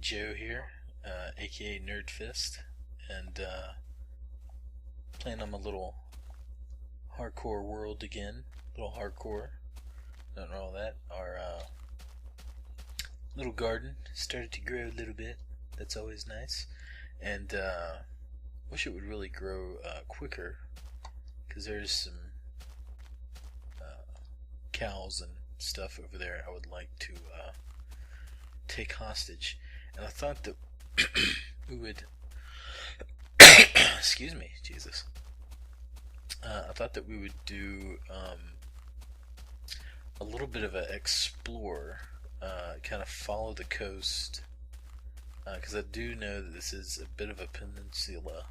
Joe here, aka Nerdfist, and playing on my little hardcore world again. Little hardcore, nothing wrong with that. Our little garden started to grow a little bit. That's always nice, and wish it would really grow quicker, because there's some cows and stuff over there I would like to take hostage. And I thought that we would excuse me, Jesus. I thought that we would do a little bit of an explore, kind of follow the coast, because I do know that this is a bit of a peninsula.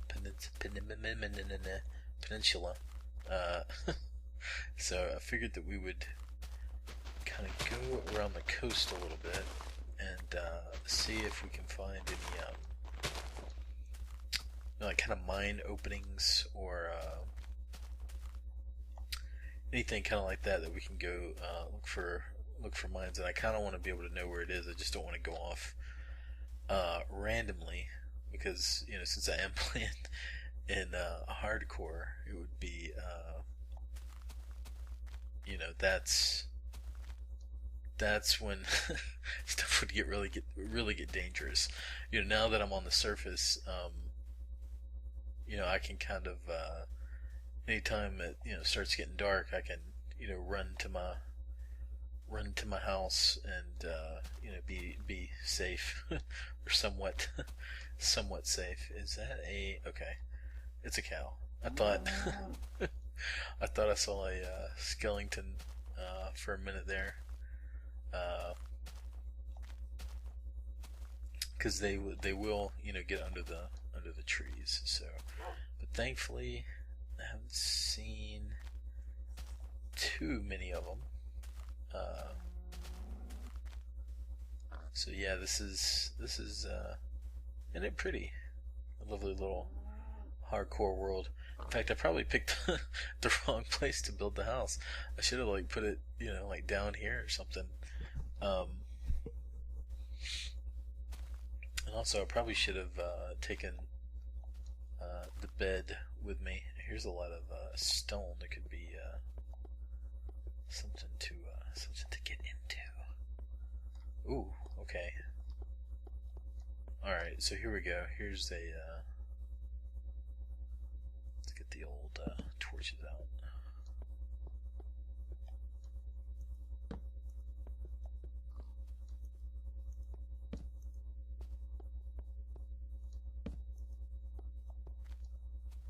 So I figured that we would kind of go around the coast a little bit and see if we can find any like kind of mine openings or anything kind of like that we can go look for mines. And I kind of want to be able to know where it is. I just don't want to go off randomly, because since I am playing in hardcore, it would be that's when stuff would really get dangerous. Now that I'm on the surface, I can kind of anytime it starts getting dark, I can run to my house and be safe or somewhat safe. Is that okay? It's a cow. I thought I thought I saw a skeleton for a minute there, because they will get under the trees. So, but thankfully I haven't seen too many of them. So yeah, this is isn't it pretty? A lovely little hardcore world. In fact, I probably picked the wrong place to build the house. I should have put it down here or something. And also I probably should have taken the bed with me. Here's a lot of stone that could be something to get into. Ooh, okay. Alright, so here we go. Here's a let's get the old torches out.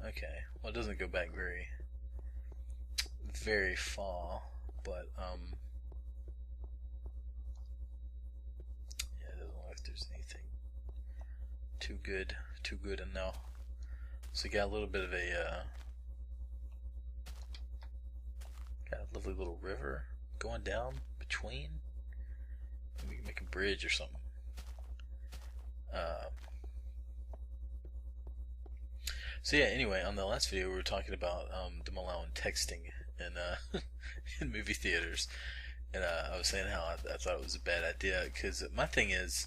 Okay, well, it doesn't go back very far, but yeah, it doesn't look like there's anything too good and now. So you got a little bit of a got a lovely little river going down between. Maybe we can make a bridge or something. So yeah, anyway, on the last video we were talking about them allowing texting in in movie theaters, and I was saying how I thought it was a bad idea, because my thing is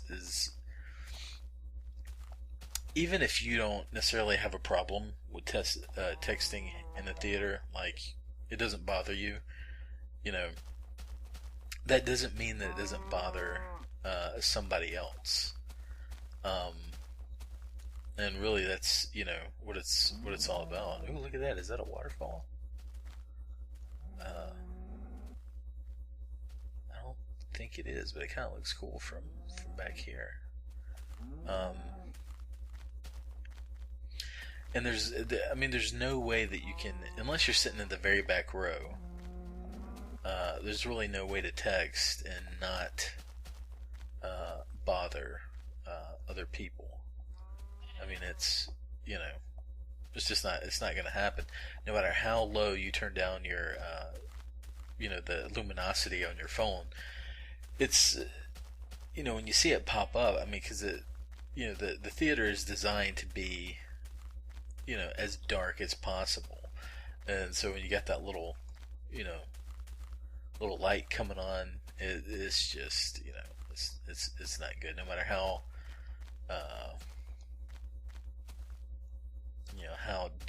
even if you don't necessarily have a problem with texting in the theater, it doesn't bother you, that doesn't mean that it doesn't bother somebody else. And really, that's what it's all about. Ooh, look at that! Is that a waterfall? I don't think it is, but it kind of looks cool from back here. And there's no way that you can, unless you're sitting in the very back row. There's really no way to text and not bother other people. It's it's not going to happen. No matter how low you turn down your the luminosity on your phone, it's when you see it pop up, because the theater is designed to be as dark as possible, and so when you got that little light coming on, it's just it's not good. No matter how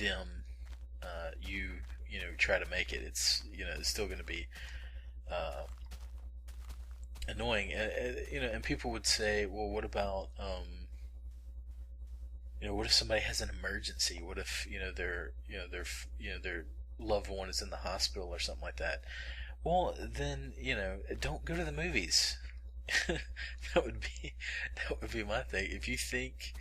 dim you try to make it, it's it's still going to be uh, annoying. And people would say, well, what about what if somebody has an emergency? What if their loved one is in the hospital or something like that? Well, then don't go to the movies. that would be that would be my thing. If you think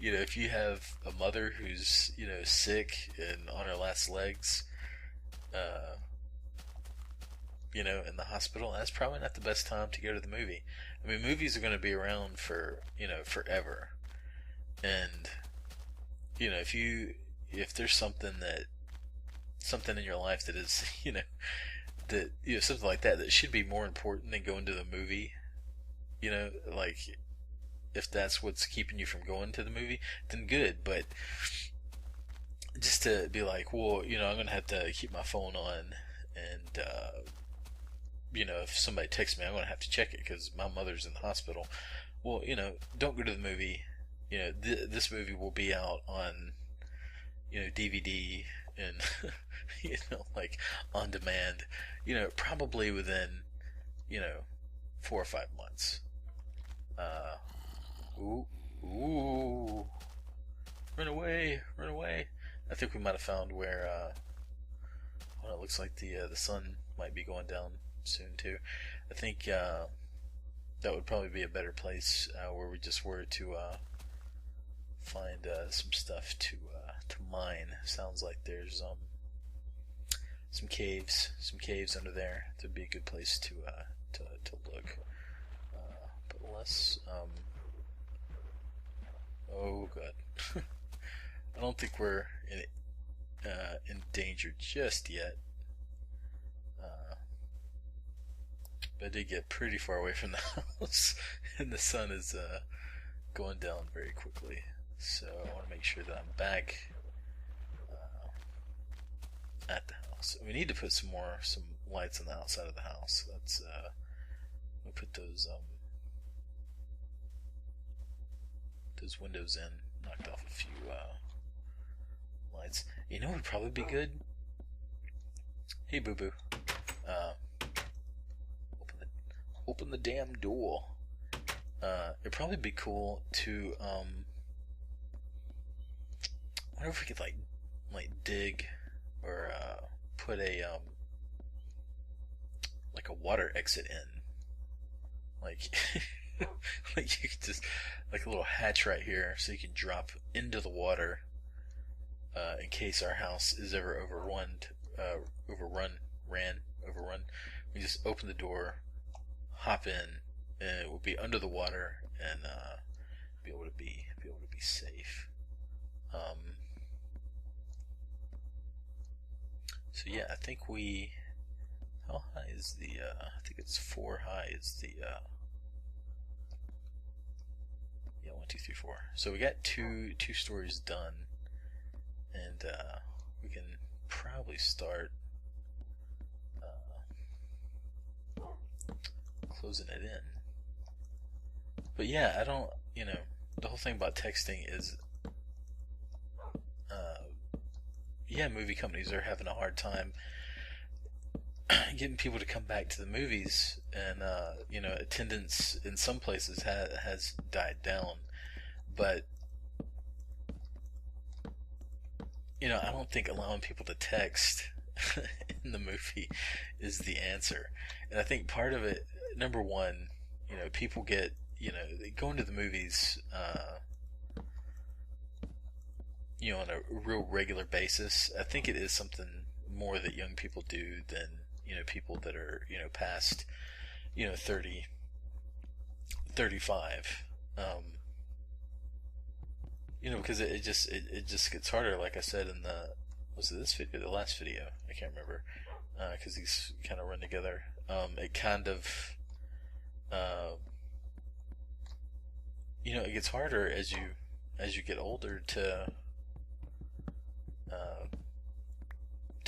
if you have a mother who's sick and on her last legs, uh, in the hospital, that's probably not the best time to go to the movie. I mean, movies are going to be around for forever, and if there's something in your life that is that something like that should be more important than going to the movie, like if that's what's keeping you from going to the movie, then good. But just to be like, well, I'm gonna have to keep my phone on, and if somebody texts me, I'm gonna have to check it because my mother's in the hospital. Well, don't go to the movie. This movie will be out on DVD and like on demand. Probably within 4 or 5 months. Uh, ooh, ooh, run away, run away! I think we might have found where. Well, it looks like the sun might be going down soon too. I think that would probably be a better place where we just were to find some stuff to mine. Sounds like there's some caves under there. That'd be a good place to look. But less. Oh god. I don't think we're in danger just yet. But I did get pretty far away from the house, and the sun is going down very quickly. So I want to make sure that I'm back at the house. We need to put some lights on the outside of the house. That's we'll put those windows in. Knocked off a few lights. What would probably be good? Hey, boo boo. Open the damn door. It'd probably be cool to I wonder if we could like dig or put a like a water exit in, like like you could just like a little hatch right here so you can drop into the water in case our house is ever overrun. We just open the door, hop in, and it will be under the water and be able to be safe. So yeah, I think how high is the I think it's 4 high is the yeah, 1, 2, 3, 4. So we got two stories done, and we can probably start closing it in. But yeah, I don't, the whole thing about texting is, yeah, movie companies are having a hard time getting people to come back to the movies, and attendance in some places has died down. But I don't think allowing people to text in the movie is the answer. And I think part of it, number one, people get they go into the movies on a real regular basis. I think it is something more that young people do than people that are past 30, 35. Because it just gets harder, like I said in this video, the last video, I can't remember, because these kind of run together. It kind of it gets harder as you get older to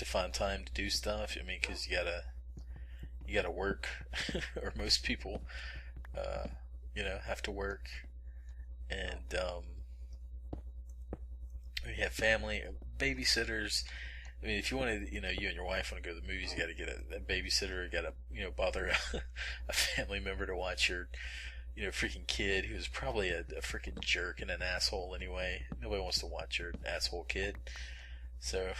find time to do stuff. I mean, because you gotta work, or most people have to work, and you have family, babysitters. I mean, if you want to, you and your wife want to go to the movies, you got to get a babysitter. You got to, bother a family member to watch your, freaking kid who's probably a freaking jerk and an asshole anyway. Nobody wants to watch your asshole kid. So,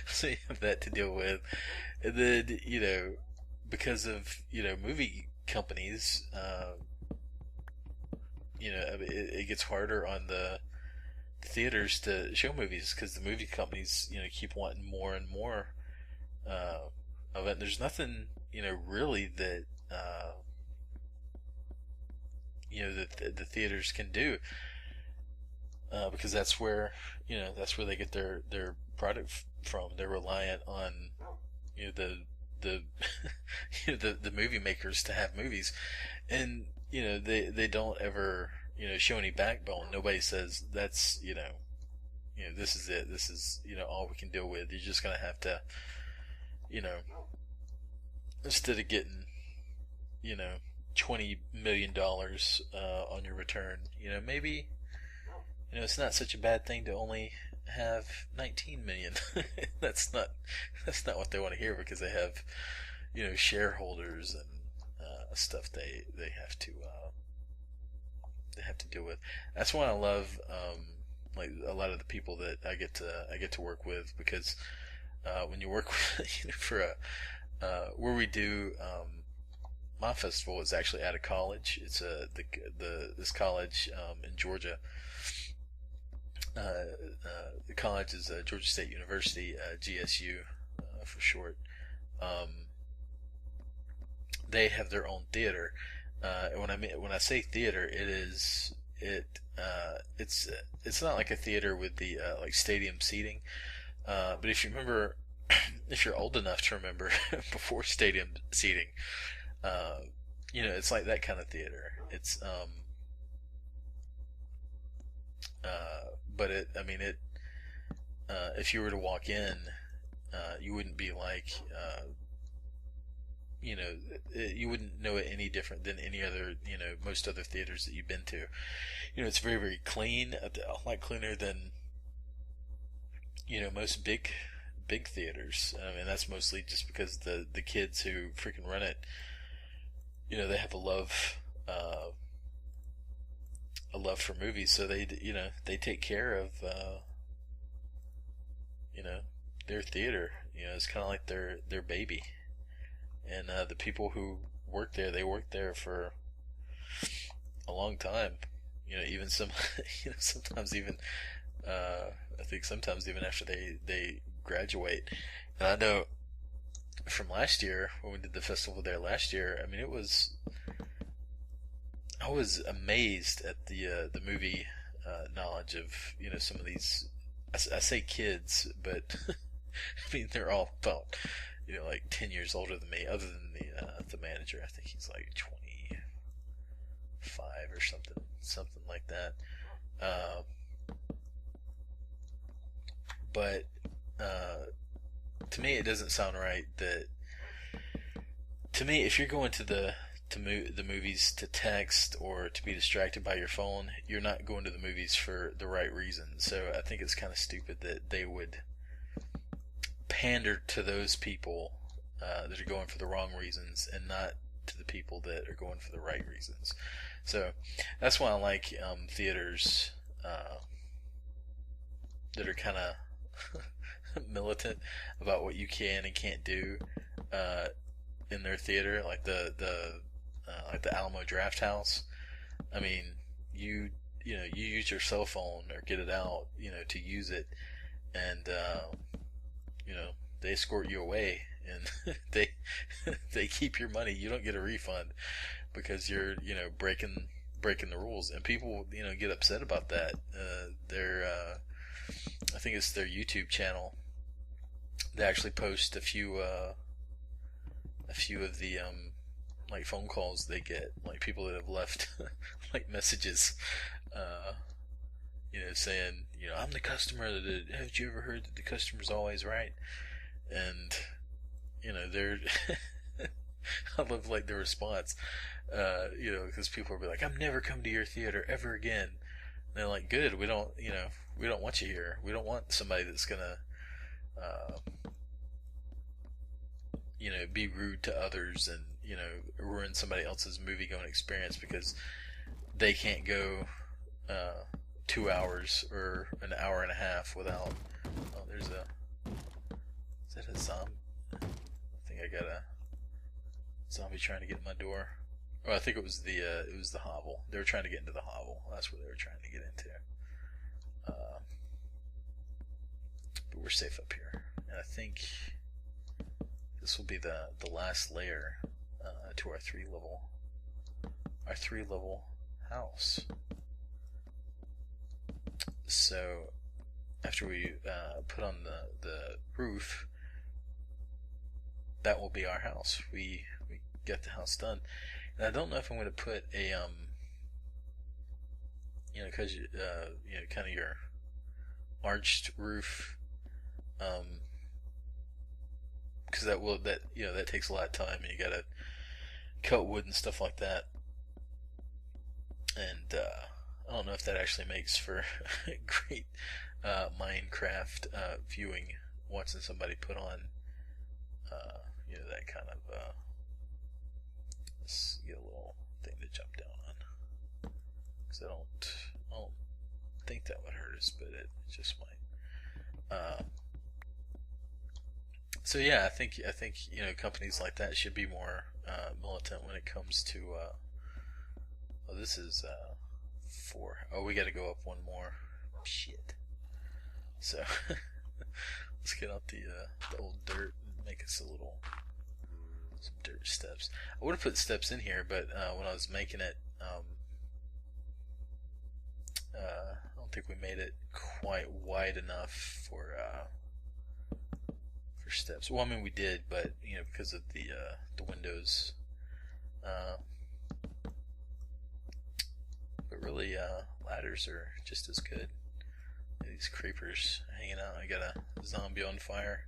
so you have that to deal with. And then, because of, movie companies, it gets harder on the theaters to show movies because the movie companies, keep wanting more and more of it. And there's nothing, really that, that the theaters can do because that's where they get their product from. They're reliant on, the the movie makers to have movies, and they don't ever show any backbone. Nobody says that's this is it. This is all we can deal with. You're just gonna have to instead of getting $20 million on your return, maybe it's not such a bad thing to only have 19 million. that's not what they want to hear because they have shareholders and stuff they have to deal with. That's why I love like a lot of the people that I get to work with because when you work with, for where we do my festival is actually at a college. It's this college in Georgia. The college is Georgia State University, GSU for short. They have their own theater. And when I say theater, it's not like a theater with the like stadium seating. But if you remember, if you're old enough to remember before stadium seating, it's like that kind of theater. It's but if you were to walk in, you wouldn't be like, you wouldn't know it any different than any other, most other theaters that you've been to. It's very, very clean, a lot cleaner than, most big theaters. I mean, that's mostly just because the kids who freaking run it, they have a love for movies, so they take care of their theater. It's kind of like their baby, and the people who work there, they work there for a long time. Even sometimes even I think sometimes even after they graduate. And I know from last year when we did the festival there last year, I mean I was amazed at the movie knowledge of some of these. I say kids, but I mean they're all about like 10 years older than me. Other than the manager, I think he's like 25 or something like that. But to me, it doesn't sound right that. To me, if you're going to the movies to text or to be distracted by your phone, you're not going to the movies for the right reasons. So I think it's kind of stupid that they would pander to those people that are going for the wrong reasons and not to the people that are going for the right reasons. So that's why I like theaters that are kind of militant about what you can and can't do in their theater, like the Alamo Drafthouse. I mean, you use your cell phone or get it out, to use it, and they escort you away, and they keep your money. You don't get a refund because you're breaking the rules, and people get upset about that. I think it's their YouTube channel. They actually post a few of the like phone calls they get, like people that have left like messages, saying, I'm the customer that have you ever heard that the customer's always right? And they're I love like the response, because people will be like, I'm never coming to your theater ever again. They're like, good. We don't want you here. We don't want somebody that's gonna, uh, be rude to others and ruin somebody else's movie going experience because they can't go 2 hours or an hour and a half without. Oh, there's a. Is that a zombie? I think I got a zombie trying to get in my door. Oh, I think it was the hovel. They were trying to get into the hovel. That's what they were trying to get into. But we're safe up here, and I think this will be the last layer to our three level house. So after we put on the roof, that will be our house. We get the house done, and I don't know if I'm going to put a because kind of your arched roof, because that takes a lot of time, and you gotta cut wood and stuff like that, and I don't know if that actually makes for great Minecraft viewing, watching somebody put on that kind of let's get a little thing to jump down on, because I don't think that would hurt us, but it just might. So yeah, I think companies like that should be more militant when it comes to. Oh, this is 4. Oh, we got to go up one more. Shit. So let's get out the old dirt and make us some dirt steps. I would have put steps in here, but when I was making it, I don't think we made it quite wide enough for steps. Well, I mean we did, but because of the windows. But really, ladders are just as good. These creepers hanging out. I got a zombie on fire.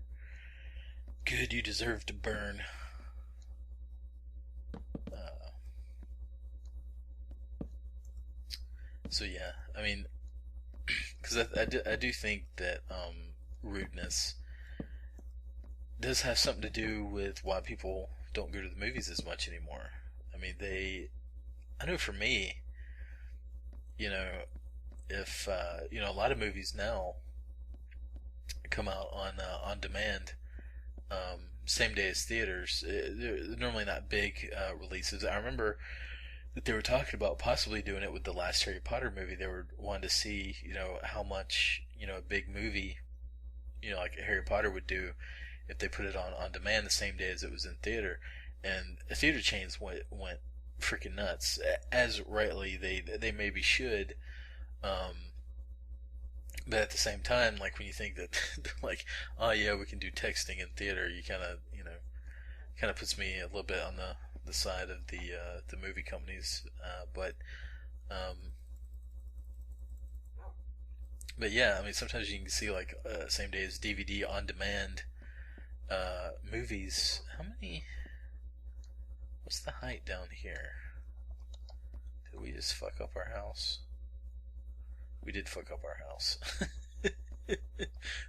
Good, you deserve to burn. So yeah, I mean, because I do think that rudeness does have something to do with why people don't go to the movies as much anymore. I mean, I know for me, if a lot of movies now come out on demand, same day as theaters. They're normally not big releases. I remember that they were talking about possibly doing it with the last Harry Potter movie. They were wanting to see how much a big movie like Harry Potter would do if they put it on demand the same day as it was in theater. And the theater chains went freaking nuts, as rightly they maybe should. But at the same time, like when you think that they're like, oh yeah, we can do texting in theater, you kind of puts me a little bit on the side of the movie companies. But yeah, I mean sometimes you can see like same day as DVD on demand movies. What's the height down here? Did we just fuck up our house? We did fuck up our house.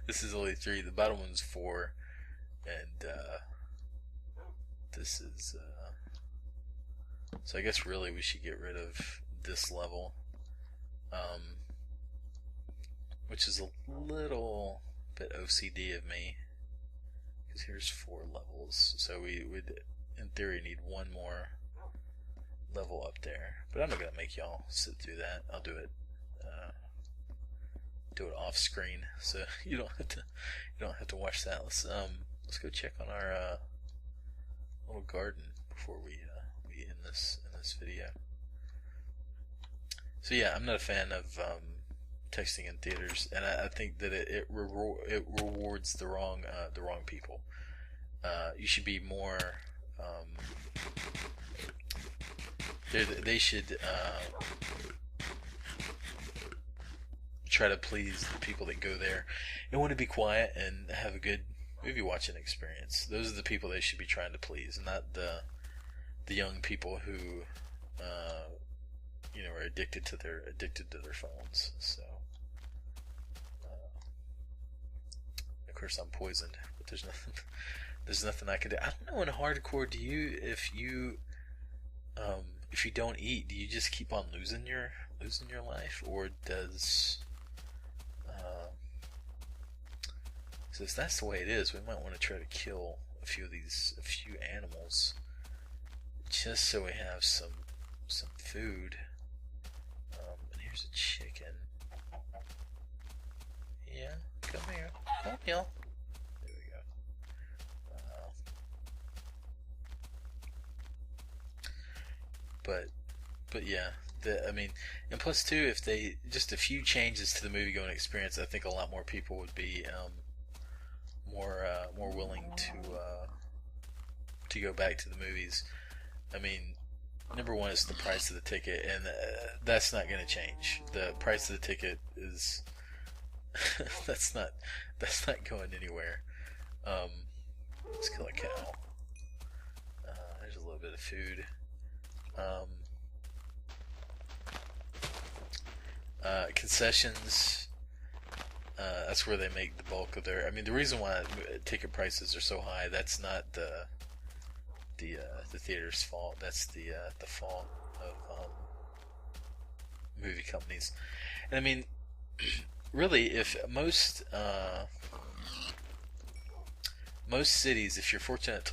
This is only 3. The bottom one's 4, and this is. So I guess really we should get rid of this level, which is a little bit OCD of me, because here's 4 levels. So we would, in theory, need one more level up there. But I'm not gonna make y'all sit through that. I'll do it. Do it off screen, so you don't have to watch that. Let's go check on our little garden before we end this video. So yeah, I'm not a fan of texting in theaters, and I think that it rewards the wrong people. You should be more. They should. Try to please the people that go there and want to be quiet and have a good movie watching experience. Those are the people they should be trying to please, and not the young people who are addicted to their phones. So, of course, I'm poisoned, but there's nothing I can do. I don't know in hardcore. If you don't eat, do you just keep on losing your life, or does so if that's the way it is, we might want to try to kill a few animals, just so we have some food. And here's a chicken. Yeah, come here. There we go. But yeah, and plus too, if they just a few changes to the movie going experience, I think a lot more people would be more willing to go back to the movies. I mean, number one is the price of the ticket, and that's not going to change. The price of the ticket is that's not going anywhere. Let's kill a cow. There's a little bit of food. Concessions. That's where they make the bulk of their. I mean, the reason why ticket prices are so high, that's not the theater's fault. That's the fault of movie companies. And I mean, really, if most cities, if you're fortunate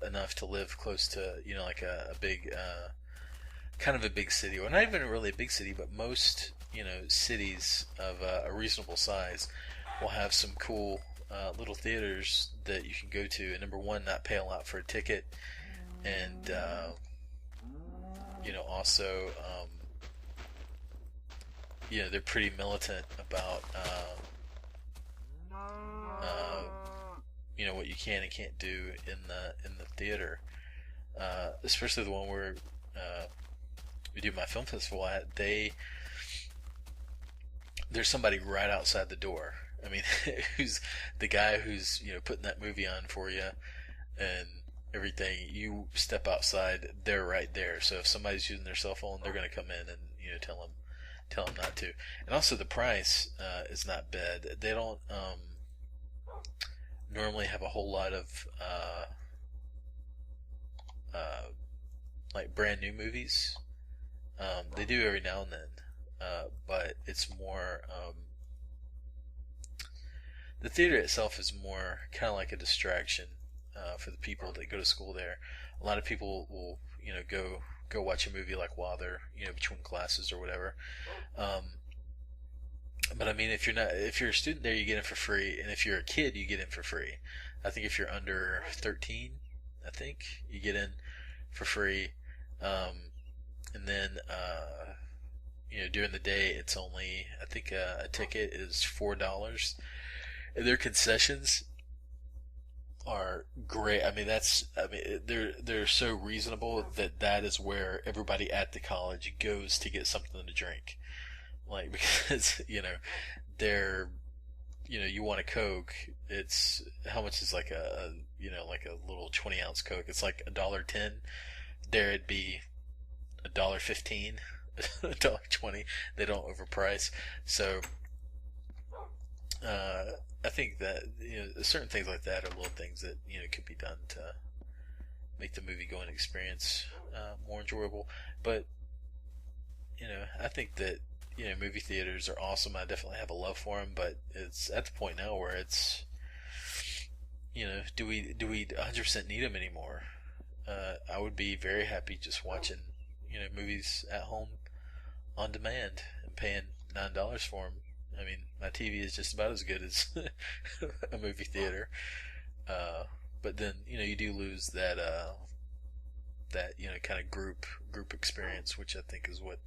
enough to live close to, like a big, kind of a big city, or not even really a big city, but most, cities of a reasonable size will have some cool little theaters that you can go to, and number one, not pay a lot for a ticket, and also, they're pretty militant about what you can and can't do in the theater, especially the one where we do my film festival at. There's somebody right outside the door. I mean, who's the guy who's putting that movie on for you and everything. You step outside, they're right there. So if somebody's using their cell phone, they're going to come in and tell them not to. And also the price is not bad. They don't normally have a whole lot of like brand new movies. They do every now and then, but it's more the theater itself is more kind of like a distraction for the people that go to school there. A lot of people will go watch a movie like while they're between classes or whatever. But I mean, if you're a student there, you get in for free, and if you're a kid, you get in for free. I think if you're under 13, I think you get in for free. And then during the day, it's only, I think a ticket is $4. And their concessions are great. I mean, they're so reasonable that is where everybody at the college goes to get something to drink. Like, because they're you want a Coke, it's how much is like a little 20-ounce Coke? It's like $1.10. There it'd be $1.15, $1.20. They don't overprice. So I think that certain things like that are little things that could be done to make the movie going experience more enjoyable. But I think that movie theaters are awesome. I definitely have a love for them, but it's at the point now where it's do we 100% need them anymore? I would be very happy just watching movies at home on demand and paying $9 for them. I mean, my TV is just about as good as a movie theater, but then you do lose that kind of group experience, which I think is what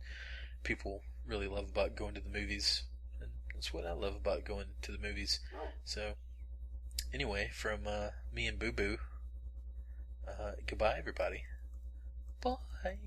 people really love about going to the movies, and that's what I love about going to the movies. So anyway, from me and Boo Boo, goodbye everybody. Bye.